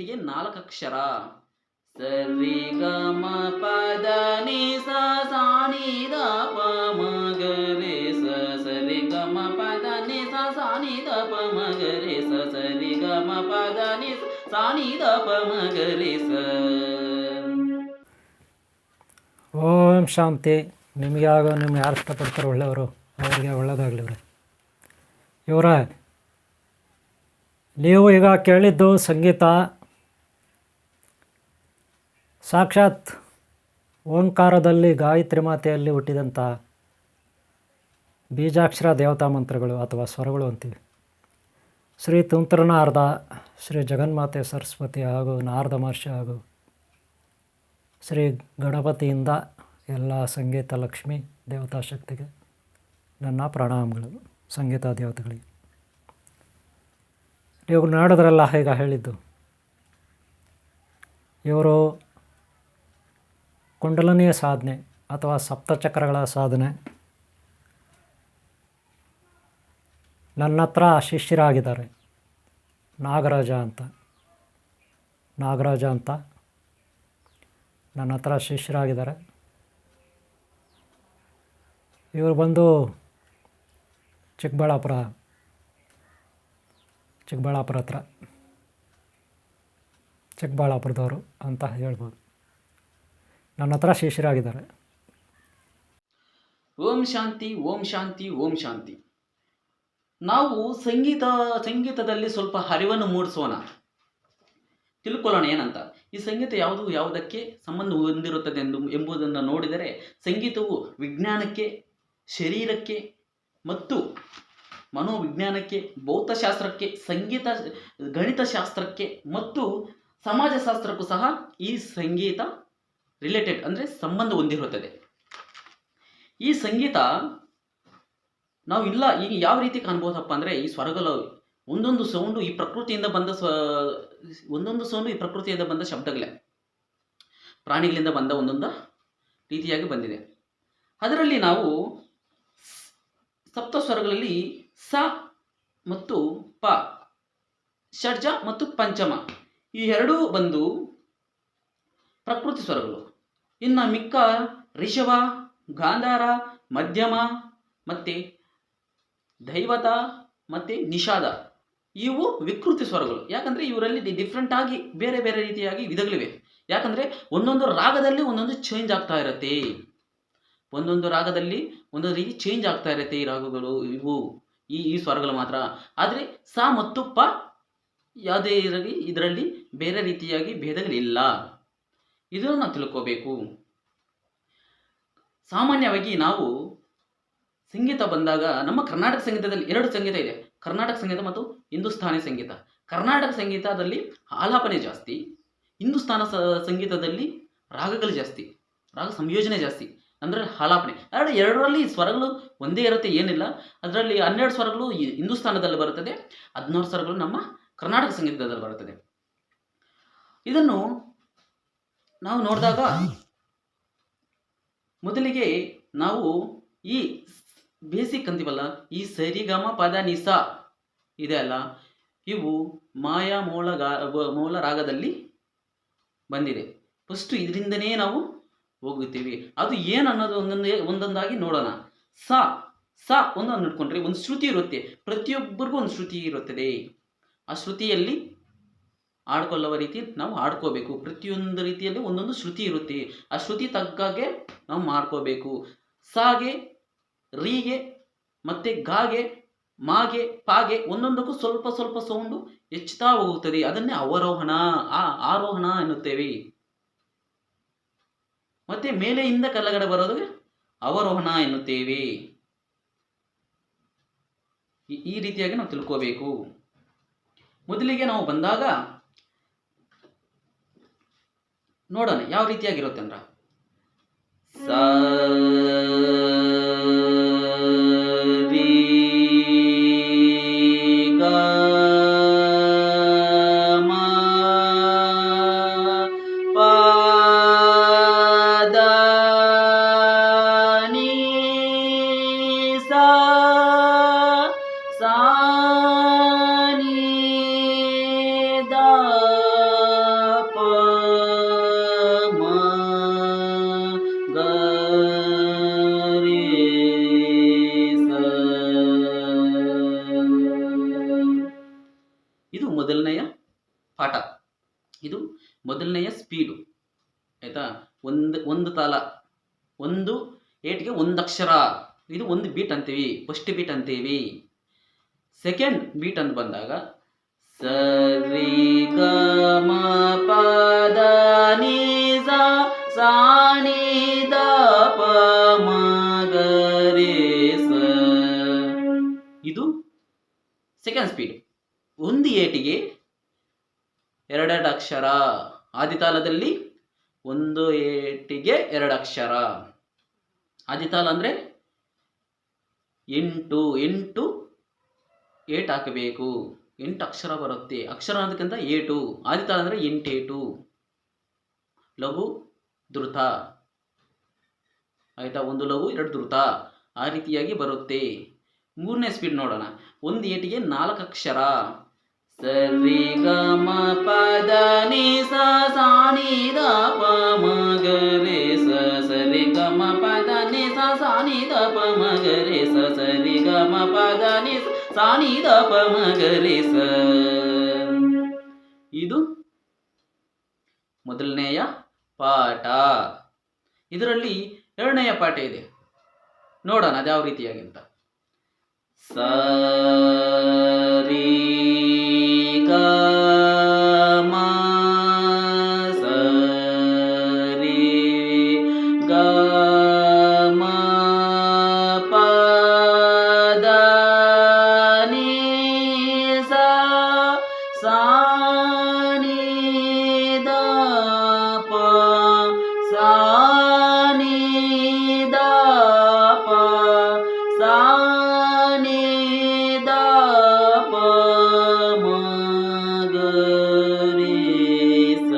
ಆಲ್ಫಾಬೆಟ್ಗೆ 4 ಅಕ್ಷರ. ಸರಿ ಗ ಮ ಪದ ನಿ ಸ ಸಾ ನಿ ದ ಪ ಮ ಗ ರೇ ಸ. ಸರಿ ಗ ಮ ಪದ ನಿ ಸ ಸಾ ನಿ ದ ಪ ಮ ಗ ರೇ ಸ. ಸರಿ ಗ ಮ ಪದ ನಿ ಸ ಸಾ ನಿ ದ ಪ ಮ ಗ ರೇ ಸ. ಓಂ ಶಾಂತಿ. ನಿಮಗೆ ಯಾರು ಇಷ್ಟಪಡ್ತಾರೆ ಒಳ್ಳೆಯವರು ಅವರಿಗೆ ಒಳ್ಳೆಯದಾಗಲಿ. ಇವರ ನೀವು ಈಗ ಕೇಳಿದ್ದು ಸಂಗೀತ ಸಾಕ್ಷಾತ್ ಓಂಕಾರದಲ್ಲಿ ಗಾಯತ್ರಿ ಮಾತೆಯಲ್ಲಿ ಹುಟ್ಟಿದಂಥ ಬೀಜಾಕ್ಷರ ದೇವತಾ ಮಂತ್ರಗಳು ಅಥವಾ ಸ್ವರಗಳು ಅಂತೀವಿ. ಶ್ರೀ ತುಂತುರನಾರದ ಶ್ರೀ ಜಗನ್ಮಾತೆ ಸರಸ್ವತಿ ಹಾಗೂ ನಾರದ ಮಹರ್ಷಿ ಹಾಗೂ ಶ್ರೀ ಗಣಪತಿಯಿಂದ ಎಲ್ಲ ಸಂಗೀತ ಲಕ್ಷ್ಮಿ ದೇವತಾ ಶಕ್ತಿಗೆ ನನ್ನ ಪ್ರಣಾಮಗಳು. ಸಂಗೀತ ದೇವತೆಗಳಿಗೆ ನೀವು ನೋಡಿದ್ರಲ್ಲ ಈಗ ಹೇಳಿದ್ದು. ಇವರು ಕುಂಡಲನಿಯ ಸಾಧನೆ ಅಥವಾ ಸಪ್ತಚಕ್ರಗಳ ಸಾಧನೆ ನನ್ನ ಹತ್ರ ಶಿಷ್ಯರಾಗಿದ್ದಾರೆ. ನಾಗರಾಜ ಅಂತ ನನ್ನ ಹತ್ರ ಶಿಷ್ಯರಾಗಿದ್ದಾರೆ. ಇವರು ಬಂದು ಚಿಕ್ಕಬಳ್ಳಾಪುರ ಹತ್ರ ಚಿಕ್ಕಬಳ್ಳಾಪುರದವರು ಅಂತ ಹೇಳ್ಬೋದು. ನನ್ನ ಹತ್ರ ಶಿಷ್ಯರಾಗಿದ್ದಾರೆ. ಓಂ ಶಾಂತಿ, ಓಂ ಶಾಂತಿ, ಓಂ ಶಾಂತಿ. ನಾವು ಸಂಗೀತದಲ್ಲಿ ಸ್ವಲ್ಪ ಅರಿವನ್ನು ಮೂಡಿಸೋಣ, ತಿಳ್ಕೊಳ್ಳೋಣ ಏನಂತ. ಈ ಸಂಗೀತ ಯಾವುದಕ್ಕೆ ಸಂಬಂಧ ಹೊಂದಿರುತ್ತದೆ ಎಂಬುದನ್ನು ನೋಡಿದರೆ, ಸಂಗೀತವು ವಿಜ್ಞಾನಕ್ಕೆ, ಶರೀರಕ್ಕೆ ಮತ್ತು ಮನೋವಿಜ್ಞಾನಕ್ಕೆ, ಭೌತಶಾಸ್ತ್ರಕ್ಕೆ, ಗಣಿತಶಾಸ್ತ್ರಕ್ಕೆ ಮತ್ತು ಸಮಾಜಶಾಸ್ತ್ರಕ್ಕೂ ಸಹ ಈ ಸಂಗೀತ ರಿಲೇಟೆಡ್ ಅಂದರೆ ಸಂಬಂಧ ಹೊಂದಿರುತ್ತದೆ. ಈ ಸಂಗೀತ ನಾವು ಈಗ ಯಾವ ರೀತಿ ಕಾಣ್ಬೋದಪ್ಪ ಅಂದರೆ, ಈ ಸ್ವರಗಳು ಒಂದೊಂದು ಸೌಂಡು ಈ ಪ್ರಕೃತಿಯಿಂದ ಬಂದ ಶಬ್ದಗಳೇ, ಪ್ರಾಣಿಗಳಿಂದ ಬಂದ ಒಂದೊಂದು ರೀತಿಯಾಗಿ ಬಂದಿದೆ. ಅದರಲ್ಲಿ ನಾವು ಸಪ್ತ ಸ್ವರಗಳಲ್ಲಿ ಸ ಮತ್ತು ಪ, ಷಡ್ಜ ಮತ್ತು ಪಂಚಮ ಈ ಎರಡೂ ಬಂದು ಪ್ರಕೃತಿ ಸ್ವರಗಳು. ಇನ್ನು ಮಿಕ್ಕ ರಿಷಭ, ಗಾಂಧಾರ, ಮಧ್ಯಮ ಮತ್ತು ದೈವತ ಮತ್ತು ನಿಷಾದ ಇವು ವಿಕೃತಿ ಸ್ವರಗಳು. ಯಾಕಂದರೆ ಇವರಲ್ಲಿ ಡಿಫ್ರೆಂಟ್ ಆಗಿ ಬೇರೆ ಬೇರೆ ರೀತಿಯಾಗಿ ವಿಧಗಳಿವೆ. ಯಾಕಂದರೆ ಒಂದೊಂದು ರಾಗದಲ್ಲಿ ಒಂದೊಂದು ಚೇಂಜ್ ಆಗ್ತಾ ಇರುತ್ತೆ. ಒಂದೊಂದು ರಾಗದಲ್ಲಿ ಒಂದೊಂದು ರೀತಿ ಚೇಂಜ್ ಆಗ್ತಾ ಇರುತ್ತೆ ಈ ರಾಗಗಳು, ಇವು ಈ ಸ್ವರಗಳು ಮಾತ್ರ. ಆದರೆ ಸ ಮತ್ತು ಪ ಯಾವುದೇ ಇರಲಿ ಇದರಲ್ಲಿ ಬೇರೆ ರೀತಿಯಾಗಿ ಭೇದಗಳಿಲ್ಲ. ಇದನ್ನು ನಾವು ತಿಳ್ಕೋಬೇಕು. ಸಾಮಾನ್ಯವಾಗಿ ನಾವು ಸಂಗೀತ ಬಂದಾಗ ನಮ್ಮ ಕರ್ನಾಟಕ ಸಂಗೀತದಲ್ಲಿ 2 ಸಂಗೀತ ಇದೆ, ಕರ್ನಾಟಕ ಸಂಗೀತ ಮತ್ತು ಹಿಂದೂಸ್ಥಾನಿ ಸಂಗೀತ. ಕರ್ನಾಟಕ ಸಂಗೀತದಲ್ಲಿ ಆಲಾಪನೆ ಜಾಸ್ತಿ, ಹಿಂದೂಸ್ಥಾನ ಸಂಗೀತದಲ್ಲಿ ರಾಗಗಳು ಜಾಸ್ತಿ, ರಾಗ ಸಂಯೋಜನೆ ಜಾಸ್ತಿ, ಅಂದರೆ ಆಲಾಪನೆ. ಎರಡರಲ್ಲಿ ಸ್ವರಗಳು ಒಂದೇ ಇರುತ್ತೆ, ಏನಿಲ್ಲ. ಅದರಲ್ಲಿ 12 ಸ್ವರಗಳು ಹಿಂದೂಸ್ಥಾನದಲ್ಲಿ ಬರುತ್ತದೆ, 16 ಸ್ವರಗಳು ನಮ್ಮ ಕರ್ನಾಟಕ ಸಂಗೀತದಲ್ಲಿ ಬರುತ್ತದೆ. ಇದನ್ನು ನಾವು ನೋಡಿದಾಗ ಮೊದಲಿಗೆ ನಾವು ಈ ಬೇಸಿಕ್ ಅಂತೀವಲ್ಲ, ಈ ಸರಿಗಮ ಪದ ನಿಸ ಇದೆ ಅಲ್ಲ, ಇವು ಮಾಯಾ ಮೂಲ ರಾಗದಲ್ಲಿ ಬಂದಿದೆ. ಫಸ್ಟು ಇದರಿಂದನೇ ನಾವು ಹೋಗುತ್ತೀವಿ. ಅದು ಏನು ಅನ್ನೋದು ಒಂದೊಂದಾಗಿ ನೋಡೋಣ. ಸ ಒಂದನ್ನು ನೋಡ್ಕೊಂಡ್ರೆ ಒಂದು ಶ್ರುತಿ ಇರುತ್ತೆ, ಪ್ರತಿಯೊಬ್ಬರಿಗೂ ಒಂದು ಶ್ರುತಿ ಇರುತ್ತದೆ. ಆ ಶ್ರುತಿಯಲ್ಲಿ ಆಡ್ಕೊಳ್ಳುವ ರೀತಿ ನಾವು ಆಡ್ಕೋಬೇಕು. ಪ್ರತಿಯೊಂದು ರೀತಿಯಲ್ಲಿ ಒಂದೊಂದು ಶ್ರುತಿ ಇರುತ್ತೆ, ಆ ಶ್ರುತಿ ತಗ್ಗಾಗೆ ನಾವು ಮಾಡ್ಕೋಬೇಕು. ಸಾಗೆ, ರೀಗೆ ಮತ್ತು ಗಾಗೆ, ಮಾಗೆ, ಪಾಗೆ ಒಂದೊಂದಕ್ಕೂ ಸ್ವಲ್ಪ ಸ್ವಲ್ಪ ಸೌಂಡು ಹೆಚ್ಚುತ್ತಾ ಹೋಗುತ್ತದೆ. ಅದನ್ನೇ ಅವರೋಹಣ, ಆರೋಹಣ ಎನ್ನುತ್ತೇವೆ. ಮತ್ತೆ ಮೇಲೆಯಿಂದ ಕೆಳಗಡೆ ಬರೋದು ಅವರೋಹಣ ಎನ್ನುತ್ತೇವೆ. ಈ ರೀತಿಯಾಗಿ ನಾವು ತಿಳ್ಕೋಬೇಕು. ಮೊದಲಿಗೆ ನಾವು ಬಂದಾಗ ನೋಡೋಣ ಯಾವ ರೀತಿಯಾಗಿರುತ್ತೆ ಅಂದ್ರೆ, ಪಾಠ. ಇದು ಮೊದಲನೆಯ ಸ್ಪೀಡು, ಆಯಿತಾ. ಒಂದು ತಾಲ, ಒಂದು ಏಟಿಗೆ ಒಂದು ಅಕ್ಷರ, ಇದು ಒಂದು ಬೀಟ್ ಅಂತೀವಿ, ಫಸ್ಟ್ ಬೀಟ್ ಅಂತೀವಿ. ಸೆಕೆಂಡ್ ಬೀಟ್ ಅಂತ ಬಂದಾಗ ಸರಿ ಗ ಮ ಪ ದ ನಿ ಸ ಸಾ ನಿ ದ ಪ ಮ ಗ ರೇ ಸ, ಇದು ಸೆಕೆಂಡ್ ಸ್ಪೀಡ್. ಒಂದು ಏಟಿಗೆ ಎರಡೆರಡು ಅಕ್ಷರ, ಆದಿತಾಲದಲ್ಲಿ ಒಂದು ಏಟಿಗೆ ಎರಡು ಅಕ್ಷರ. ಆದಿತಾಲ ಅಂದರೆ 8 ಏಟ್ ಹಾಕಬೇಕು, 8 ಅಕ್ಷರ ಬರುತ್ತೆ. ಅಕ್ಷರ ಅನ್ನೋದಕ್ಕಿಂತ ಏಟು, ಆದಿತಾಲ ಅಂದರೆ 8 ಏಟು, ಲಘು ಧೃತ, ಆಯಿತಾ. ಒಂದು ಲಘು ಎರಡು ಧೃತ, ಆ ರೀತಿಯಾಗಿ ಬರುತ್ತೆ. ಮೂರನೇ ಸ್ಪೀಡ್ ನೋಡೋಣ. ಒಂದು ಏಟಿಗೆ 4 ಅಕ್ಷರ, ಸರಿ ಗ ಮ ಪ ದ ನಿ ಸ ಸಾ ನಿ ದ ಪ ಮ ಗ ರೇ ಸ, ಸರಿ ಗ ಮ ಪ ದ ನಿ ಸ ಸಾ ನಿ ದ ಪ ಮ ಗ ರೇ ಸ, ಸರಿ ಗ ಮ ಪ ದ ನಿ ಸಾ ನಿ ದ ಪ ಮ ಗ ರೇ ಸ. ಇದು ಮೊದಲನೆಯ ಪಾಠ. ಇದರಲ್ಲಿ ಎರಡನೆಯ ಪಾಠ ಇದೆ, ನೋಡೋಣ ಅದ್ಯಾವ ರೀತಿಯಾಗಿ ಅಂತ. ಸರಿ ಗ ಮ ಸರಿ ಗ ಮ ಪ ದ ನಿ ಸ ಸಾ ನಿ ದ ಪ ಸಾ ನಿ ದ ಪ ಸಾ ನಿ ದ ಪ ಮ ಗ ರೇ ಸ,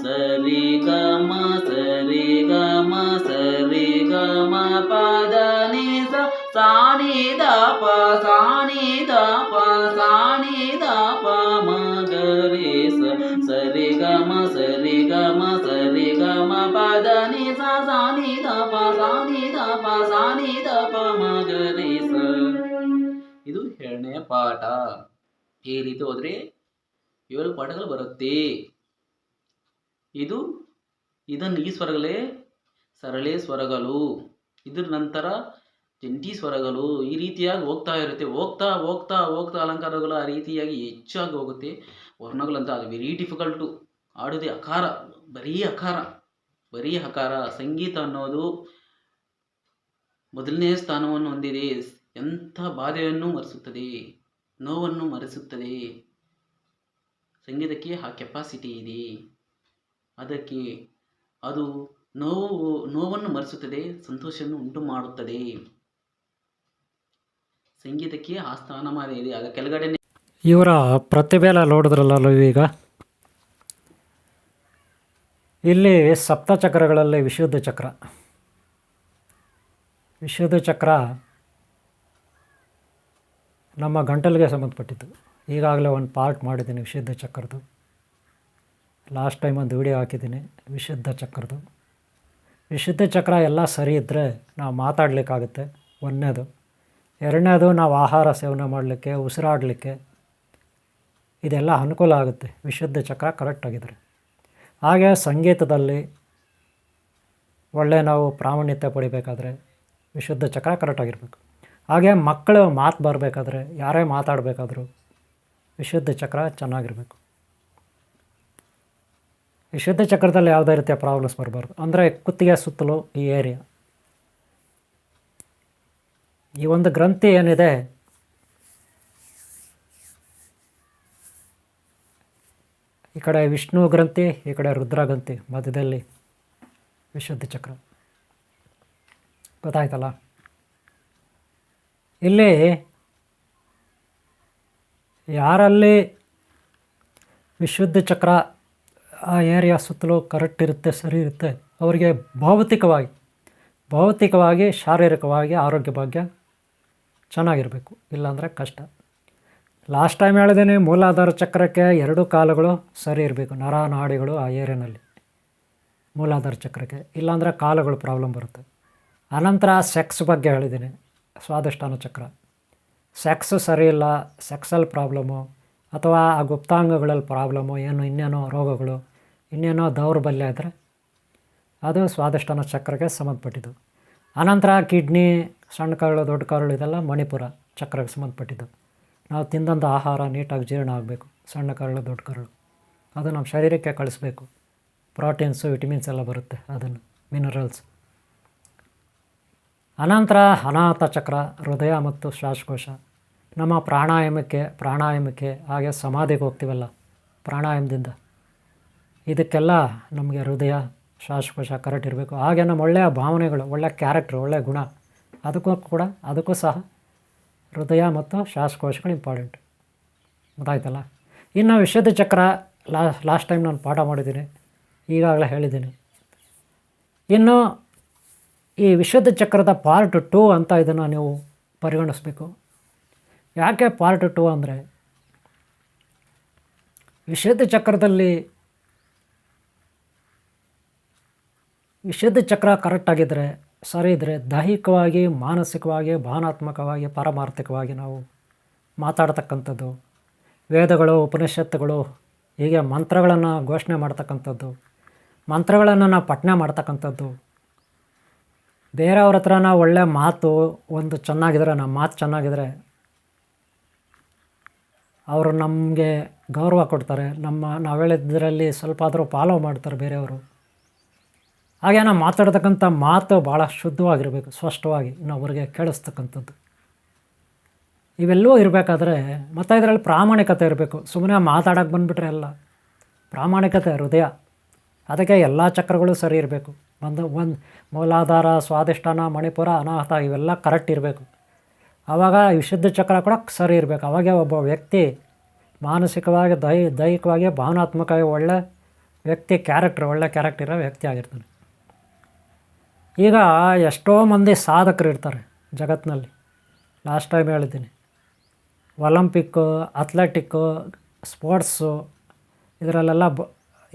ಸರಿ ಗ ಮ ಸರಿ ಗ ಮ ಸರಿ ಗ ಮ ಪ ದ ನಿ ಸ ಸಾ ನಿ ದ ಪ ಸಾ ನಿ ದ ಪ ಸಾ ನಿ ದ ಪ ಮ ಗ ರೇ ಸ, ಸರಿ ಗ ಮ ಸರಿ ಗ ಮ ಸರಿ ಗ ಮ ಪ ದ ನಿ ಸ ಸಾ ನಿ ದ ಪ ಸಾ ನಿ ದ ಪ ಸಾ ನಿ ದ ಪ ಮ ಗ ರೇ ಸ. ಇದು ಎರಡನೆಯ ಪಾಠ. ಈ ರೀತಿ ಹೋದರೆ 7 ಪಾಠಗಳು ಬರುತ್ತೆ. ಇದನ್ನು ಈ ಸ್ವರಗಳೇ ಸರಳೆ ಸ್ವರಗಳು. ಇದ್ರ ನಂತರ ಜಂಟಿ ಸ್ವರಗಳು, ಈ ರೀತಿಯಾಗಿ ಹೋಗ್ತಾ ಇರುತ್ತೆ. ಹೋಗ್ತಾ ಹೋಗ್ತಾ ಹೋಗ್ತಾ ಅಲಂಕಾರಗಳು ಆ ರೀತಿಯಾಗಿ ಹೆಚ್ಚಾಗಿ ಹೋಗುತ್ತೆ. ವರ್ಣಗಳಂತ ಅದು ವೆರಿ ಡಿಫಿಕಲ್ಟು. ಆಡೋದೇ ಅಕಾರ, ಬರೀ ಅಕಾರ. ಸಂಗೀತ ಅನ್ನೋದು ಮೊದಲನೇ ಸ್ಥಾನವನ್ನು ಹೊಂದಿದೆ. ಎಂಥ ಬಾಧೆಯನ್ನು ಮರೆಸುತ್ತದೆ, ನೋವನ್ನು ಮರೆಸುತ್ತದೆ. ಸಂಗೀತಕ್ಕೆ ಆ ಕೆಪಾಸಿಟಿ ಇದೆ. ಅದಕ್ಕೆ ಅದು ನೋವನ್ನು ಮರೆಸುತ್ತದೆ, ಸಂತೋಷವನ್ನು ಉಂಟು ಮಾಡುತ್ತದೆ. ಸಂಗೀತಕ್ಕೆ ಆ ಸ್ಥಾನಮಾನ ಇದೆ. ಅದರ ಕೆಳಗಡೆ ಇವರ ಪ್ರತಿಭೆಲ್ಲ ನೋಡಿದ್ರಲ್ಲ ಈಗ. ಇಲ್ಲಿ ಸಪ್ತಚಕ್ರಗಳಲ್ಲಿ ವಿಶುದ್ಧ ಚಕ್ರ ನಮ್ಮ ಗಂಟಲಿಗೆ ಸಂಬಂಧಪಟ್ಟಿದ್ದು. ಈಗಾಗಲೇ ಒಂದು ಪಾರ್ಟ್ ಮಾಡಿದ್ದೀನಿ ವಿಶುದ್ಧ ಚಕ್ರದ್ದು. ಲಾಸ್ಟ್ ಟೈಮ್ ಒಂದು ವಿಡಿಯೋ ಹಾಕಿದ್ದೀನಿ ವಿಶುದ್ಧ ಚಕ್ರದ್ದು. ವಿಶುದ್ಧ ಚಕ್ರ ಎಲ್ಲ ಸರಿ ಇದ್ದರೆ ನಾವು ಮಾತಾಡಲಿಕ್ಕಾಗುತ್ತೆ, ಒಂದನೇದು. ಎರಡನೇದು ನಾವು ಆಹಾರ ಸೇವನೆ ಮಾಡಲಿಕ್ಕೆ, ಉಸಿರಾಡಲಿಕ್ಕೆ ಇದೆಲ್ಲ ಅನುಕೂಲ ಆಗುತ್ತೆ ವಿಶುದ್ಧ ಚಕ್ರ ಕರೆಕ್ಟಾಗಿದ್ದರೆ. ಹಾಗೆ ಸಂಗೀತದಲ್ಲಿ ಒಳ್ಳೆ ನಾವು ಪ್ರಾವೀಣ್ಯತೆ ಪಡಿಬೇಕಾದ್ರೆ ವಿಶುದ್ಧ ಚಕ್ರ ಕರೆಕ್ಟಾಗಿರಬೇಕು. ಹಾಗೆ ಮಕ್ಕಳು ಮಾತು ಬರಬೇಕಾದ್ರೆ, ಯಾರೇ ಮಾತಾಡಬೇಕಾದ್ರೂ ವಿಶುದ್ಧ ಚಕ್ರ ಚೆನ್ನಾಗಿರಬೇಕು. ವಿಶುದ್ಧ ಚಕ್ರದಲ್ಲಿ ಯಾವುದೇ ರೀತಿಯ ಪ್ರಾಬ್ಲಮ್ಸ್ ಬರಬಾರ್ದು. ಅಂದರೆ ಕುತ್ತಿಗೆ ಸುತ್ತಲೂ ಈ ಏರಿಯಾ, ಈ ಒಂದು ಗ್ರಂಥಿ ಏನಿದೆ ಈ ಕಡೆ ವಿಷ್ಣು ಗ್ರಂಥಿ, ಈ ಕಡೆ ರುದ್ರ ಗ್ರಂಥಿ, ಮಧ್ಯದಲ್ಲಿ ವಿಶುದ್ಧ ಚಕ್ರ. ಗೊತ್ತಾಯ್ತಲ್ಲ. ಇಲ್ಲಿ ಯಾರಲ್ಲಿ ವಿಶುದ್ಧ ಚಕ್ರ ಆ ಏರಿಯಾ ಸುತ್ತಲೂ ಕರೆಕ್ಟ್ ಇರುತ್ತೆ, ಸರಿ ಇರುತ್ತೆ, ಅವರಿಗೆ ಭೌತಿಕವಾಗಿ ಶಾರೀರಿಕವಾಗಿ ಆರೋಗ್ಯ ಭಾಗ್ಯ ಚೆನ್ನಾಗಿರಬೇಕು. ಇಲ್ಲಾಂದರೆ ಕಷ್ಟ. ಲಾಸ್ಟ್ ಟೈಮ್ ಹೇಳಿದ್ದೀನಿ, ಮೂಲಾಧಾರ ಚಕ್ರಕ್ಕೆ 2 ಕಾಲುಗಳು ಸರಿ ಇರಬೇಕು, ನರ ನಾಡಿಗಳು ಆ ಏರಿಯಾನಲ್ಲಿ ಮೂಲಾಧಾರ ಚಕ್ರಕ್ಕೆ. ಇಲ್ಲಾಂದರೆ ಕಾಲುಗಳು ಪ್ರಾಬ್ಲಮ್ ಬರುತ್ತೆ. ಅನಂತರ ಸೆಕ್ಸ್ ಬಗ್ಗೆ ಹೇಳಿದ್ದೀನಿ, ಸ್ವಾದಿಷ್ಠಾನ ಚಕ್ರ. ಸೆಕ್ಸ್ ಸರಿ ಇಲ್ಲ, ಸೆಕ್ಸಲ್ ಪ್ರಾಬ್ಲಮ್ಮು, ಅಥವಾ ಆ ಗುಪ್ತಾಂಗಗಳಲ್ಲಿ ಪ್ರಾಬ್ಲಮ್ಮು ಏನು ಇನ್ನೇನೋ ರೋಗಗಳು ಇನ್ನೇನೋ ದೌರ್ಬಲ್ಯ ಇದ್ದರೆ ಅದು ಸ್ವಾದಿಷ್ಟಾನ ಚಕ್ರಕ್ಕೆ ಸಂಬಂಧಪಟ್ಟಿದ್ದು. ಆನಂತರ ಕಿಡ್ನಿ, ಸಣ್ಣ ಕರಳು, ದೊಡ್ಡ ಕರಳು ಇದೆಲ್ಲ ಮಣಿಪುರ ಚಕ್ರಕ್ಕೆ ಸಂಬಂಧಪಟ್ಟಿದ್ದು. ನಾವು ತಿಂದಂಥ ಆಹಾರ ನೀಟಾಗಿ ಜೀರ್ಣ ಆಗಬೇಕು. ಸಣ್ಣ ಕರಳು, ದೊಡ್ಡ ಕರಳು ಅದು ನಮ್ಮ ಶರೀರಕ್ಕೆ ಕಳಿಸ್ಬೇಕು. ಪ್ರೋಟೀನ್ಸು, ವಿಟಮಿನ್ಸ್ ಎಲ್ಲ ಬರುತ್ತೆ, ಅದನ್ನು ಮಿನರಲ್ಸ್. ಅನಂತರ ಅನಾಹತ ಚಕ್ರ, ಹೃದಯ ಮತ್ತು ಶ್ವಾಸಕೋಶ. ನಮ್ಮ ಪ್ರಾಣಾಯಾಮಕ್ಕೆ ಹಾಗೆ ಸಮಾಧಿಗೆ ಹೋಗ್ತೀವಲ್ಲ, ಪ್ರಾಣಾಯಾಮದಿಂದ ಇದಕ್ಕೆಲ್ಲ ನಮಗೆ ಹೃದಯ, ಶ್ವಾಸಕೋಶ ಕರೆಕ್ಟ್ ಇರಬೇಕು. ಹಾಗೆ ನಮ್ಮ ಒಳ್ಳೆಯ ಭಾವನೆಗಳು, ಒಳ್ಳೆಯ ಕ್ಯಾರೆಕ್ಟ್ರು, ಒಳ್ಳೆಯ ಗುಣ ಅದಕ್ಕೂ ಸಹ ಹೃದಯ ಮತ್ತು ಶ್ವಾಸಕೋಶಗಳು ಇಂಪಾರ್ಟೆಂಟ್. ಗೊತ್ತಾಯ್ತಲ್ಲ. ಇನ್ನು ವಿಶುದ್ಧ ಚಕ್ರ ಲಾಸ್ಟ್ ಟೈಮ್ ನಾನು ಪಾಠ ಮಾಡಿದ್ದೀನಿ, ಈಗಾಗಲೇ ಹೇಳಿದ್ದೀನಿ. ಇನ್ನು ಈ ವಿಶುದ್ಧ ಚಕ್ರದ ಪಾರ್ಟ್ 2 ಅಂತ ಇದನ್ನು ನೀವು ಪರಿಗಣಿಸಬೇಕು. ಯಾಕೆ ಪಾರ್ಟ್ 2 ಅಂದರೆ, ವಿಶುದ್ಧ ಚಕ್ರ ಕರೆಕ್ಟಾಗಿದ್ದರೆ, ಸರಿ ಇದ್ದರೆ ದೈಹಿಕವಾಗಿ, ಮಾನಸಿಕವಾಗಿ, ಭಾವನಾತ್ಮಕವಾಗಿ, ಪಾರಮಾರ್ಥಿಕವಾಗಿ ನಾವು ಮಾತಾಡ್ತಕ್ಕಂಥದ್ದು, ವೇದಗಳು, ಉಪನಿಷತ್ತುಗಳು, ಹೀಗೆ ಮಂತ್ರಗಳನ್ನು ಘೋಷಣೆ ಮಾಡ್ತಕ್ಕಂಥದ್ದು, ಮಂತ್ರಗಳನ್ನು ನಾವು ಪಠನೆ ಮಾಡ್ತಕ್ಕಂಥದ್ದು, ಬೇರೆಯವ್ರ ಹತ್ರ ನಾವು ಒಳ್ಳೆಯ ಮಾತು ಒಂದು ಚೆನ್ನಾಗಿದ್ರೆ, ನಮ್ಮ ಮಾತು ಚೆನ್ನಾಗಿದ್ರೆ ಅವರು ನಮಗೆ ಗೌರವ ಕೊಡ್ತಾರೆ. ನಾವು ಹೇಳಿದ್ದರಲ್ಲಿ ಸ್ವಲ್ಪ ಆದರೂ ಫಾಲೋ ಮಾಡ್ತಾರೆ ಬೇರೆಯವರು. ಹಾಗೆ ನಾವು ಮಾತಾಡ್ತಕ್ಕಂಥ ಮಾತು ಭಾಳ ಶುದ್ಧವಾಗಿರಬೇಕು, ಸ್ಪಷ್ಟವಾಗಿ ಇನ್ನೊಬ್ಬರಿಗೆ ಕೇಳಿಸ್ತಕ್ಕಂಥದ್ದು. ಇವೆಲ್ಲವೂ ಇರಬೇಕಾದ್ರೆ ಮತ್ತು ಇದರಲ್ಲಿ ಪ್ರಾಮಾಣಿಕತೆ ಇರಬೇಕು. ಸುಮ್ಮನೆ ಮಾತಾಡೋಕ್ಕೆ ಬಂದುಬಿಟ್ರೆ ಎಲ್ಲ. ಪ್ರಾಮಾಣಿಕತೆ, ಹೃದಯ, ಅದಕ್ಕೆ ಎಲ್ಲ ಚಕ್ರಗಳು ಸರಿ ಇರಬೇಕು. ಒಂದು ಮೂಲಾಧಾರ, ಸ್ವಾದಿಷ್ಟಾನ, ಮಣಿಪುರ, ಅನಾಹತ ಇವೆಲ್ಲ ಕರೆಕ್ಟ್ ಇರಬೇಕು. ಆವಾಗ ವಿಶುದ್ಧ ಚಕ್ರ ಕೂಡ ಸರಿ ಇರಬೇಕು. ಅವಾಗೇ ಒಬ್ಬ ವ್ಯಕ್ತಿ ಮಾನಸಿಕವಾಗಿ, ದೈಹಿಕವಾಗಿ, ಭಾವನಾತ್ಮಕವಾಗಿ ಒಳ್ಳೆ ವ್ಯಕ್ತಿ, ಒಳ್ಳೆ ಕ್ಯಾರೆಕ್ಟರ್ ಇರೋ ವ್ಯಕ್ತಿ ಆಗಿರ್ತಾನೆ. ಈಗ ಎಷ್ಟೋ ಮಂದಿ ಸಾಧಕರು ಇರ್ತಾರೆ ಜಗತ್ತಿನಲ್ಲಿ. ಲಾಸ್ಟ್ ಟೈಮ್ ಹೇಳಿದ್ದೀನಿ, ಒಲಂಪಿಕ್ಕು, ಅಥ್ಲೆಟಿಕ್ಕು, ಸ್ಪೋರ್ಟ್ಸು ಇದರಲ್ಲೆಲ್ಲ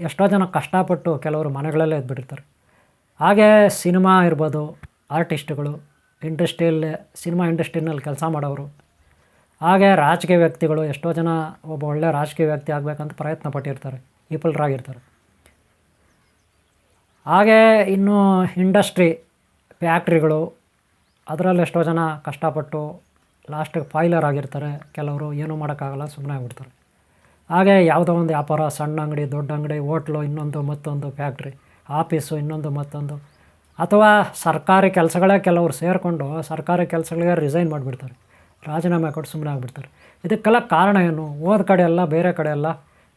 ಎಷ್ಟೋ ಜನ ಕಷ್ಟಪಟ್ಟು ಕೆಲವರು ಮನೆಗಳಲ್ಲೇ ಇದ್ಬಿಟ್ಟಿರ್ತಾರೆ. ಹಾಗೆ ಸಿನಿಮಾ ಇರ್ಬೋದು, ಆರ್ಟಿಸ್ಟ್ಗಳು, ಸಿನಿಮಾ ಇಂಡಸ್ಟ್ರಿನಲ್ಲಿ ಕೆಲಸ ಮಾಡೋರು, ಹಾಗೆ ರಾಜಕೀಯ ವ್ಯಕ್ತಿಗಳು, ಎಷ್ಟೋ ಜನ ಒಬ್ಬ ಒಳ್ಳೆಯ ರಾಜಕೀಯ ವ್ಯಕ್ತಿ ಆಗಬೇಕಂತ ಪ್ರಯತ್ನ ಪಟ್ಟಿರ್ತಾರೆ, ವಿಫಲರಾಗಿರ್ತಾರೆ. ಹಾಗೆ ಇನ್ನು ಇಂಡಸ್ಟ್ರಿ, ಫ್ಯಾಕ್ಟ್ರಿಗಳು, ಅದರಲ್ಲಿ ಎಷ್ಟೋ ಜನ ಕಷ್ಟಪಟ್ಟು ಲಾಸ್ಟಿಗೆ ಫೈಲರ್ ಆಗಿರ್ತಾರೆ. ಕೆಲವರು ಏನೂ ಮಾಡೋಕ್ಕಾಗಲ್ಲ, ಸುಮ್ಮನೆ ಆಗ್ಬಿಡ್ತಾರೆ. ಹಾಗೆ ಯಾವುದೋ ಒಂದು ವ್ಯಾಪಾರ, ಸಣ್ಣ ಅಂಗಡಿ, ದೊಡ್ಡ ಅಂಗಡಿ, ಹೋಟ್ಲು, ಇನ್ನೊಂದು ಮತ್ತೊಂದು ಫ್ಯಾಕ್ಟ್ರಿ, ಆಫೀಸು, ಇನ್ನೊಂದು ಮತ್ತೊಂದು, ಅಥವಾ ಸರ್ಕಾರಿ ಕೆಲಸಗಳೇ ಕೆಲವರು ಸೇರಿಕೊಂಡು ಸರ್ಕಾರಿ ಕೆಲಸಗಳಿಗೆ ರಿಸೈನ್ ಮಾಡಿಬಿಡ್ತಾರೆ, ರಾಜೀನಾಮೆ ಕೊಟ್ಟು ಸುಮ್ಮನೆ ಆಗಿಬಿಡ್ತಾರೆ. ಇದಕ್ಕೆಲ್ಲ ಕಾರಣ ಏನು? ಹೋದ ಕಡೆ ಎಲ್ಲ, ಬೇರೆ ಕಡೆ ಎಲ್ಲ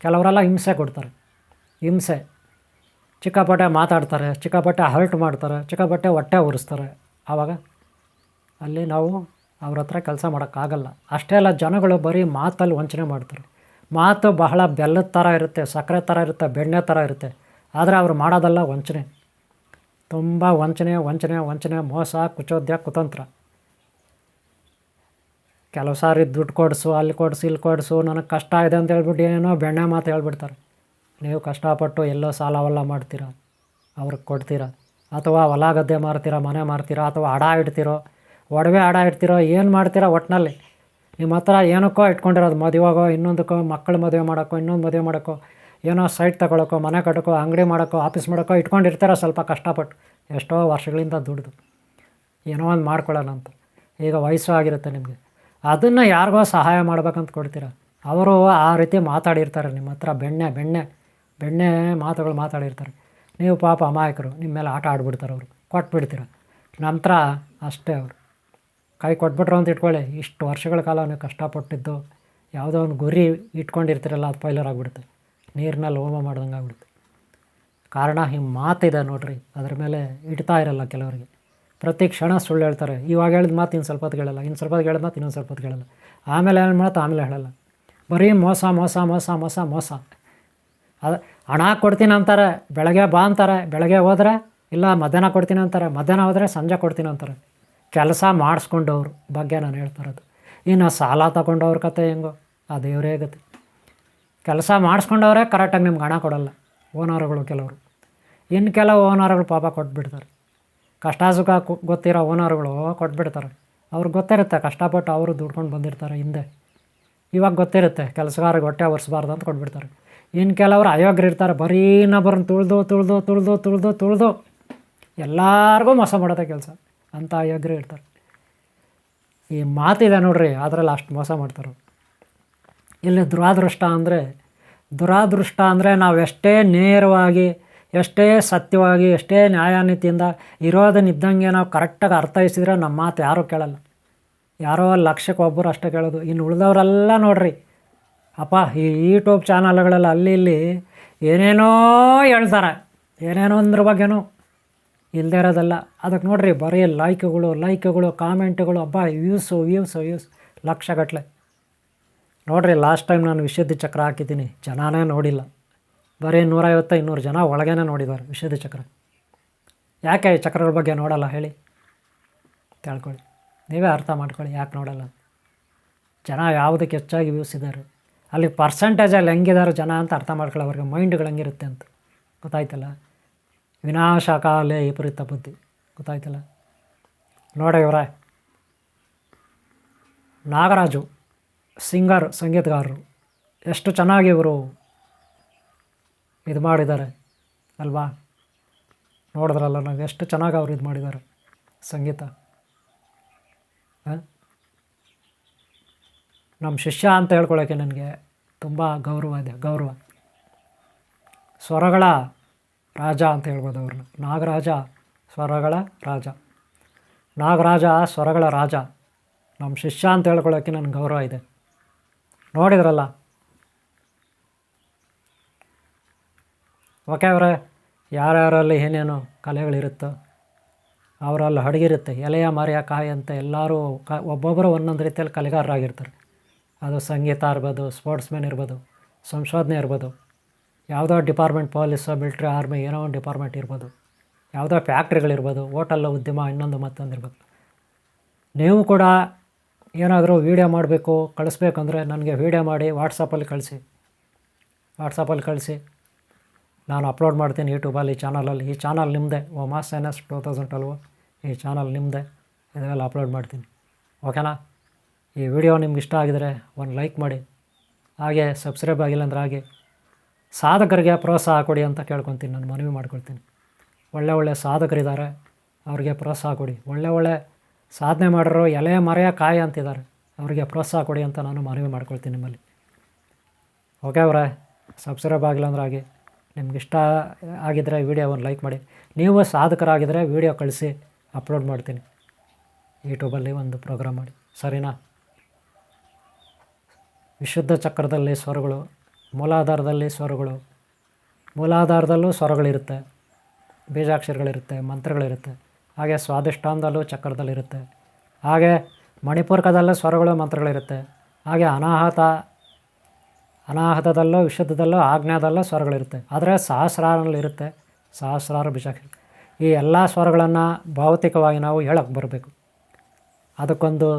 ಕೆಲವರೆಲ್ಲ ಹಿಂಸೆ ಕೊಡ್ತಾರೆ. ಹಿಂಸೆ, ಚಿಕ್ಕಾಪಟ್ಟೆ ಮಾತಾಡ್ತಾರೆ, ಚಿಕ್ಕಾಪಟ್ಟೆ ಹರ್ಟ್ ಮಾಡ್ತಾರೆ, ಚಿಕ್ಕಾಪಟ್ಟೆ ಹೊಟ್ಟೆ ಉರಿಸ್ತಾರೆ. ಆವಾಗ ಅಲ್ಲಿ ನಾವು ಅವ್ರ ಹತ್ರ ಕೆಲಸ ಮಾಡೋಕ್ಕಾಗಲ್ಲ. ಅಷ್ಟೇ ಅಲ್ಲ, ಜನಗಳು ಬರೀ ಮಾತಲ್ಲಿ ವಂಚನೆ ಮಾಡ್ತಾರೆ. ಮಾತು ಬಹಳ ಬೆಲ್ಲದ ಥರ ಇರುತ್ತೆ, ಸಕ್ಕರೆ ಥರ ಇರುತ್ತೆ, ಬೆಣ್ಣೆ ಥರ ಇರುತ್ತೆ. ಆದರೆ ಅವ್ರು ಮಾಡೋದಲ್ಲ ವಂಚನೆ, ತುಂಬ ವಂಚನೆ, ಮೋಸ, ಕುಚೋದ್ಯ, ಕುತಂತ್ರ. ಕೆಲವು ಸಾರಿ ದುಡ್ಡು ಕೊಡಿಸು, ಅಲ್ಲಿ ಕೊಡಿಸು, ಇಲ್ಲಿ ಕೊಡಿಸು, ನನಗೆ ಕಷ್ಟ ಇದೆ ಅಂತ ಹೇಳ್ಬಿಟ್ಟು ಏನೋ ಬೆಣ್ಣೆ ಮಾತು ಹೇಳ್ಬಿಡ್ತಾರೆ. ನೀವು ಕಷ್ಟಪಟ್ಟು ಎಲ್ಲೋ ಸಾಲವೆಲ್ಲ ಮಾಡ್ತೀರಾ, ಅವ್ರಿಗೆ ಕೊಡ್ತೀರಾ, ಅಥವಾ ಹೊಲ ಗದ್ದೆ ಮಾರ್ತೀರಾ, ಮನೆ ಮಾರ್ತೀರಾ, ಅಥವಾ ಅಡ ಇಡ್ತೀರೋ, ಒಡವೆ ಅಡ ಇಡ್ತೀರೋ, ಏನು ಮಾಡ್ತೀರಾ, ಒಟ್ಟಿನಲ್ಲಿ ನಿಮ್ಮ ಹತ್ರ ಏನಕ್ಕೋ ಇಟ್ಕೊಂಡಿರೋದು, ಮದುವೆಗೋ, ಇನ್ನೊಂದಕ್ಕೋ, ಮಕ್ಕಳು ಮದುವೆ ಮಾಡೋಕ್ಕೋ, ಇನ್ನೊಂದು ಮದುವೆ ಮಾಡೋಕ್ಕೋ, ಏನೋ ಸೈಟ್ ತೊಗೊಳಕ್ಕೋ, ಮನೆ ಕಟ್ಟೋಕ್ಕೋ, ಅಂಗಡಿ ಮಾಡೋಕ್ಕೋ, ಆಫೀಸ್ ಮಾಡೋಕ್ಕೋ ಇಟ್ಕೊಂಡಿರ್ತೀರ. ಸ್ವಲ್ಪ ಕಷ್ಟಪಟ್ಟು ಎಷ್ಟೋ ವರ್ಷಗಳಿಂದ ದುಡ್ದು ಏನೋ ಒಂದು ಮಾಡ್ಕೊಳ್ಳೋಣ ಅಂತ. ಈಗ ವಯಸ್ಸು ಆಗಿರುತ್ತೆ ನಿಮಗೆ, ಅದನ್ನು ಯಾರಿಗೋ ಸಹಾಯ ಮಾಡ್ಬೇಕಂತ ಕೊಡ್ತೀರ. ಅವರು ಆ ರೀತಿ ಮಾತಾಡಿರ್ತಾರೆ ನಿಮ್ಮ ಹತ್ರ, ಬೆಣ್ಣೆ ಮಾತುಗಳು ಮಾತಾಡಿರ್ತಾರೆ. ನೀವು ಪಾಪ ಅಮಾಯಕರು, ನಿಮ್ಮ ಮೇಲೆ ಆಟ ಆಡ್ಬಿಡ್ತಾರೆ, ಅವರು ಕೊಟ್ಬಿಡ್ತೀರ. ನಂತರ ಅಷ್ಟೇ, ಅವರು ಕೈ ಕೊಟ್ಬಿಟ್ರು ಅಂತ ಇಟ್ಕೊಳ್ಳಿ, ಇಷ್ಟು ವರ್ಷಗಳ ಕಾಲ ನೀವು ಕಷ್ಟಪಟ್ಟಿದ್ದು ಯಾವುದೋ ಒಂದು ಗುರಿ ಇಟ್ಕೊಂಡಿರ್ತೀರಲ್ಲ, ಅದು ಫೈಲರ್ ಆಗಿಬಿಡುತ್ತೆ, ನೀರಿನಲ್ಲಿ ಹೋಮ ಮಾಡ್ದಂಗೆ ಆಗ್ಬಿಡುತ್ತೆ. ಕಾರಣ ಈ ಮಾತಿದೆ ನೋಡ್ರಿ, ಅದ್ರ ಮೇಲೆ ಇಡ್ತಾ ಇರಲ್ಲ ಕೆಲವರಿಗೆ. ಪ್ರತಿ ಕ್ಷಣ ಸುಳ್ಳು ಹೇಳ್ತಾರೆ. ಇವಾಗ ಹೇಳಿದ ಮಾತು ಇನ್ನು ಸ್ವಲ್ಪ ಹೊತ್ತು ಹೇಳಲ್ಲ, ಇನ್ನು ಸ್ವಲ್ಪ ಹೊತ್ತು ಹೇಳಿದ ಮಾತು ಇನ್ನೊಂದು ಸ್ವಲ್ಪ ಹೊತ್ತು ಹೇಳಲ್ಲ, ಆಮೇಲೆ ಏನು ಮಾತು ಆಮೇಲೆ ಹೇಳಲ್ಲ. ಬರೀ ಮೋಸ. ಅದು ಹಣ ಕೊಡ್ತೀನಿ ಅಂತಾರೆ, ಬೆಳಗ್ಗೆ ಬಾ ಅಂತಾರೆ, ಬೆಳಗ್ಗೆ ಹೋದರೆ ಇಲ್ಲ ಮಧ್ಯಾಹ್ನ ಕೊಡ್ತೀನಿ ಅಂತಾರೆ, ಮಧ್ಯಾಹ್ನ ಹೋದರೆ ಸಂಜೆ ಕೊಡ್ತೀನಿ ಅಂತಾರೆ. ಕೆಲಸ ಮಾಡಿಸ್ಕೊಂಡವ್ರ ಬಗ್ಗೆ ನಾನು ಹೇಳ್ತಾ ಇರೋದು. ಇನ್ನು ಸಾಲ ತಗೊಂಡವ್ರ ಕತೆ ಹೆಂಗೋ ಆ ದೇವರೇ ಗತಿ. ಕೆಲಸ ಮಾಡಿಸ್ಕೊಂಡವ್ರೆ ಕರೆಕ್ಟಾಗಿ ನಿಮ್ಗೆ ಹಣ ಕೊಡಲ್ಲ ಓನರ್ಗಳು ಕೆಲವರು. ಇನ್ನು ಕೆಲವು ಓನರ್ಗಳು ಪಾಪ ಕೊಟ್ಬಿಡ್ತಾರೆ. ಕಷ್ಟ ಸುಖ ಗೊತ್ತಿರೋ ಓನರ್ಗಳು ಕೊಟ್ಬಿಡ್ತಾರೆ. ಅವ್ರಿಗೆ ಗೊತ್ತಿರುತ್ತೆ, ಕಷ್ಟಪಟ್ಟು ಅವರು ದುಡ್ಕೊಂಡು ಬಂದಿರ್ತಾರೆ ಹಿಂದೆ. ಇವಾಗ ಗೊತ್ತಿರುತ್ತೆ ಕೆಲಸಗಾರರಿಗೆ ಹೊಟ್ಟೆ ಒರೆಸ್ಬಾರ್ದು ಅಂತ ಕೊಟ್ಬಿಡ್ತಾರೆ. ಇನ್ನು ಕೆಲವರು ಅಯೋಗ್ಯರು ಇರ್ತಾರೆ, ಬರೀ ಇನ್ನೊಬ್ಬರನ್ನ ತುಳಿದು ಎಲ್ಲರಿಗೂ ಮೋಸ ಮಾಡೋದೇ ಕೆಲಸ. ಅಂಥ ಅಯೋಗ್ಯರು ಇರ್ತಾರೆ. ಈ ಮಾತಿದೆ ನೋಡ್ರಿ, ಅದರಲ್ಲಿ ಅಷ್ಟು ಮೋಸ ಮಾಡ್ತಾರೆ. ಇಲ್ಲಿ ದುರಾದೃಷ್ಟ ಅಂದರೆ ನಾವು ಎಷ್ಟೇ ನೇರವಾಗಿ, ಎಷ್ಟೇ ಸತ್ಯವಾಗಿ, ಎಷ್ಟೇ ನ್ಯಾಯನೀತಿಯಿಂದ ಇರೋದನ್ನಿದ್ದಂಗೆ ನಾವು ಕರೆಕ್ಟಾಗಿ ಅರ್ಥೈಸಿದರೆ ನಮ್ಮ ಮಾತು ಯಾರೂ ಕೇಳಲ್ಲ. ಯಾರೋ ಲಕ್ಷಕ್ಕೆ ಒಬ್ಬರು ಅಷ್ಟೇ ಕೇಳೋದು. ಇನ್ನು ಉಳಿದವರೆಲ್ಲ ನೋಡ್ರಿ ಅಪ್ಪ, ಈ ಯೂಟ್ಯೂಬ್ ಚಾನಲ್ಗಳೆಲ್ಲ ಅಲ್ಲಿ ಇಲ್ಲಿ ಏನೇನೋ ಹೇಳ್ತಾರೆ, ಏನೇನೋ ಅಂದ್ರ ಬಗ್ಗೆನೂ ಇಲ್ಲದೇ ಇರೋದಲ್ಲ. ಅದಕ್ಕೆ ನೋಡ್ರಿ ಬರೀ ಲೈಕ್ಗಳು ಕಾಮೆಂಟ್ಗಳು, ಅಬ್ಬಾ ವ್ಯೂಸ್ ಲಕ್ಷಗಟ್ಟಲೆ. ನೋಡ್ರಿ ಲಾಸ್ಟ್ ಟೈಮ್ ನಾನು ವಿಶುದ್ಧಿ ಚಕ್ರ ಹಾಕಿದ್ದೀನಿ, ಜನನೇ ನೋಡಿಲ್ಲ. ಬರೀ 150-200 ಜನ ಒಳಗೇನೆ ನೋಡಿದ್ದಾರೆ ವಿಶುದ್ಧಿ ಚಕ್ರ. ಯಾಕೆ ಈ ಚಕ್ರಗಳ ಬಗ್ಗೆ ನೋಡಲ್ಲ ಹೇಳಿ? ತಿಳ್ಕೊಳ್ಳಿ, ನೀವೇ ಅರ್ಥ ಮಾಡ್ಕೊಳ್ಳಿ ಯಾಕೆ ನೋಡಲ್ಲ. ಜನ ಯಾವುದಕ್ಕೆ ಹೆಚ್ಚಾಗಿ ವ್ಯೂಸ್ ಇದ್ದಾರೆ, ಅಲ್ಲಿ ಪರ್ಸೆಂಟೇಜಲ್ಲಿ ಹೆಂಗಿದ್ದಾರೆ ಜನ ಅಂತ ಅರ್ಥ ಮಾಡ್ಕೊಳ್ಳೋ, ಅವ್ರಿಗೆ ಮೈಂಡ್ಗಳು ಹೆಂಗಿರುತ್ತೆ ಅಂತ ಗೊತ್ತಾಯ್ತಲ್ಲ. ವಿನಾಶಕಾಲೇ ವಿಪರೀತ ಬುದ್ಧಿ, ಗೊತ್ತಾಯ್ತಲ್ಲ. ನೋಡಿ ಇವರೇ, ನಾಗರಾಜು ಸಂಗೀತಗಾರರು ಎಷ್ಟು ಚೆನ್ನಾಗಿ ಇವರು ಇದು ಮಾಡಿದ್ದಾರೆ ಅಲ್ವಾ? ನೋಡಿದ್ರಲ್ಲ ನಾವು ಎಷ್ಟು ಚೆನ್ನಾಗಿ ಅವ್ರು ಇದು ಮಾಡಿದ್ದಾರೆ ಸಂಗೀತ. ನಮ್ಮ ಶಿಷ್ಯ ಅಂತ ಹೇಳ್ಕೊಳ್ಳೋಕ್ಕೆ ನನಗೆ ತುಂಬ ಗೌರವ. ಸ್ವರಗಳ ರಾಜ ಅಂತ ಹೇಳ್ಬೋದು ಅವ್ರನ್ನ. ನಾಗರಾಜ ಸ್ವರಗಳ ರಾಜ, ನಾಗರಾಜ ಸ್ವರಗಳ ರಾಜ. ನಮ್ಮ ಶಿಷ್ಯ ಅಂತ ಹೇಳ್ಕೊಳ್ಳೋಕ್ಕೆ ನನಗೆ ಗೌರವ ಇದೆ. ನೋಡಿದ್ರಲ್ಲ. ಓಕೆ ಅವರೇ, ಯಾರ್ಯಾರಲ್ಲಿ ಏನೇನು ಕಲೆಗಳಿರುತ್ತೋ ಅವರಲ್ಲಿ ಅಡಗಿರುತ್ತೆ. ಎಲೆಯ ಮರೆಯ ಕಾಯಿ ಅಂತ ಎಲ್ಲರೂ ಒಬ್ಬೊಬ್ಬರು ಒಂದೊಂದು ರೀತಿಯಲ್ಲಿ ಕಲೆಗಾರರಾಗಿರ್ತಾರೆ. ಅದು ಸಂಗೀತ ಇರ್ಬೋದು, ಸ್ಪೋರ್ಟ್ಸ್ಮನ್ ಇರ್ಬೋದು, ಸಂಶೋಧನೆ ಇರ್ಬೋದು, ಯಾವುದೋ ಡಿಪಾರ್ಟ್ಮೆಂಟ್, ಪೊಲೀಸು, ಮಿಲ್ಟ್ರಿ, ಆರ್ಮಿ, ಏನೋ ಒಂದು ಡಿಪಾರ್ಟ್ಮೆಂಟ್ ಇರ್ಬೋದು, ಯಾವುದೋ ಫ್ಯಾಕ್ಟ್ರಿಗಳಿರ್ಬೋದು, ಹೋಟೆಲ್ ಉದ್ಯಮ, ಇನ್ನೊಂದು ಮತ್ತೊಂದು ಇರ್ಬೋದು. ನೀವು ಕೂಡ ಏನಾದರೂ ವೀಡಿಯೋ ಮಾಡಬೇಕು ಕಳಿಸ್ಬೇಕಂದ್ರೆ ನನಗೆ ವೀಡಿಯೋ ಮಾಡಿ ವಾಟ್ಸಪ್ಪಲ್ಲಿ ಕಳಿಸಿ ನಾನು ಅಪ್ಲೋಡ್ ಮಾಡ್ತೀನಿ ಯೂಟ್ಯೂಬಲ್ಲಿ, ಚಾನಲಲ್ಲಿ. ಈ ಚಾನಲ್ ನಿಮ್ಮದೇ, ಒಮಾಸ್ NS 2012 ಈ ಚಾನಲ್ ನಿಮ್ಮದೇ. ಇದೆಲ್ಲ ಅಪ್ಲೋಡ್ ಮಾಡ್ತೀನಿ, ಓಕೆನಾ? ಈ ವಿಡಿಯೋ ನಿಮ್ಗೆ ಇಷ್ಟ ಆಗಿದರೆ ಒಂದು ಲೈಕ್ ಮಾಡಿ, ಹಾಗೆ ಸಬ್ಸ್ಕ್ರೈಬ್ ಆಗಿಲ್ಲ ಅಂದರೆ ಹಾಗೆ ಸಾಧಕರಿಗೆ ಪ್ರೋತ್ಸಾಹ ಕೊಡಿ ಅಂತ ಕೇಳ್ಕೊತೀನಿ, ನಾನು ಮನವಿ ಮಾಡ್ಕೊಳ್ತೀನಿ. ಒಳ್ಳೆ ಸಾಧಕರಿದ್ದಾರೆ, ಅವ್ರಿಗೆ ಪ್ರೋತ್ಸಾಹ ಕೊಡಿ. ಒಳ್ಳೆ ಸಾಧನೆ ಮಾಡಿರೋ ಎಲೆ ಮರೆಯ ಕಾಯಿ ಅಂತಿದ್ದಾರೆ, ಅವರಿಗೆ ಪ್ರೋತ್ಸಾಹ ಕೊಡಿ ಅಂತ ನಾನು ಮನವಿ ಮಾಡ್ಕೊಳ್ತೀನಿ ನಿಮ್ಮಲ್ಲಿ. ಓಕೆ ಅವರೇ, ಸಬ್ಸ್ಕ್ರೈಬ್ ಆಗಿಲ್ಲ ಅಂದ್ರೆ ಹಾಗೆ. ನಿಮ್ಗೆ ಇಷ್ಟ ಆಗಿದ್ದರೆ ವಿಡಿಯೋ ಒಂದು ಲೈಕ್ ಮಾಡಿ. ನೀವು ಸಾಧಕರಾಗಿದ್ದರೆ ವಿಡಿಯೋ ಕಳಿಸಿ, ಅಪ್ಲೋಡ್ ಮಾಡ್ತೀನಿ ಯೂಟ್ಯೂಬಲ್ಲಿ ಒಂದು ಪ್ರೋಗ್ರಾಮ್ ಮಾಡಿ, ಸರಿನಾ? ವಿಶುದ್ಧ ಚಕ್ರದಲ್ಲಿ ಸ್ವರಗಳು, ಮೂಲಾಧಾರದಲ್ಲಿ ಸ್ವರಗಳು, ಮೂಲಾಧಾರದಲ್ಲೂ ಸ್ವರಗಳಿರುತ್ತೆ, ಬೀಜಾಕ್ಷರಗಳಿರುತ್ತೆ, ಮಂತ್ರಗಳಿರುತ್ತೆ. ಹಾಗೆ ಸ್ವಾಧಿಷ್ಠಾನದಲ್ಲೂ ಚಕ್ರದಲ್ಲಿರುತ್ತೆ. ಹಾಗೆ ಮಣಿಪೂರಕದಲ್ಲೂ ಸ್ವರಗಳು, ಮಂತ್ರಗಳಿರುತ್ತೆ. ಹಾಗೆ ಅನಾಹತದಲ್ಲೂ, ವಿಶುದ್ಧದಲ್ಲೂ, ಆಜ್ಞಾದಲ್ಲೂ ಸ್ವರಗಳಿರುತ್ತೆ. ಆದರೆ ಸಹಸ್ರಾರಲ್ಲಿರುತ್ತೆ, ಸಹಸ್ರಾರು ಬೀಜಾಕ್ಷರ. ಈ ಎಲ್ಲ ಸ್ವರಗಳನ್ನು ಭೌತಿಕವಾಗಿ ನಾವು ಹೇಳಕ್ಕೆ ಬರಬೇಕು. ಅದಕ್ಕೊಂದು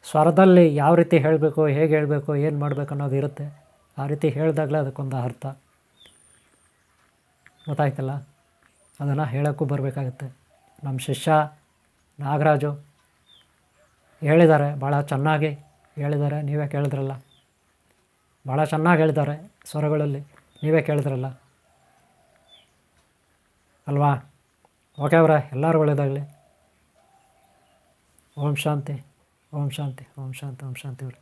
ಸ್ವರದಲ್ಲಿ ಯಾವ ರೀತಿ ಹೇಳಬೇಕು, ಹೇಗೆ ಹೇಳಬೇಕು, ಏನು ಮಾಡಬೇಕು ಅನ್ನೋದು ಇರುತ್ತೆ. ಆ ರೀತಿ ಹೇಳಿದಾಗಲೇ ಅದಕ್ಕೊಂದು ಅರ್ಥ, ಗೊತ್ತಾಯ್ತಲ್ಲ? ಅದನ್ನು ಹೇಳೋಕ್ಕೂ ಬರಬೇಕಾಗುತ್ತೆ. ನಮ್ಮ ಶಿಷ್ಯ ನಾಗರಾಜು ಹೇಳಿದ್ದಾರೆ, ಭಾಳ ಚೆನ್ನಾಗಿ ಹೇಳಿದ್ದಾರೆ. ನೀವೇ ಕೇಳಿದ್ರಲ್ಲ, ಭಾಳ ಚೆನ್ನಾಗಿ ಹೇಳಿದ್ದಾರೆ ಸ್ವರಗಳಲ್ಲಿ, ನೀವೇ ಕೇಳಿದ್ರಲ್ಲ ಅಲ್ವಾ? ಓಕೆ ಅವರೇ, ಎಲ್ಲರೂ ಒಳ್ಳೆಯದಾಗಲಿ. ಓಂ ಶಾಂತಿ, ಓಂ ಶಾಂತಿ, ಓಂ ಶಾಂತಿ, ಓಂ ಶಾಂತಿ ಅವರೇ.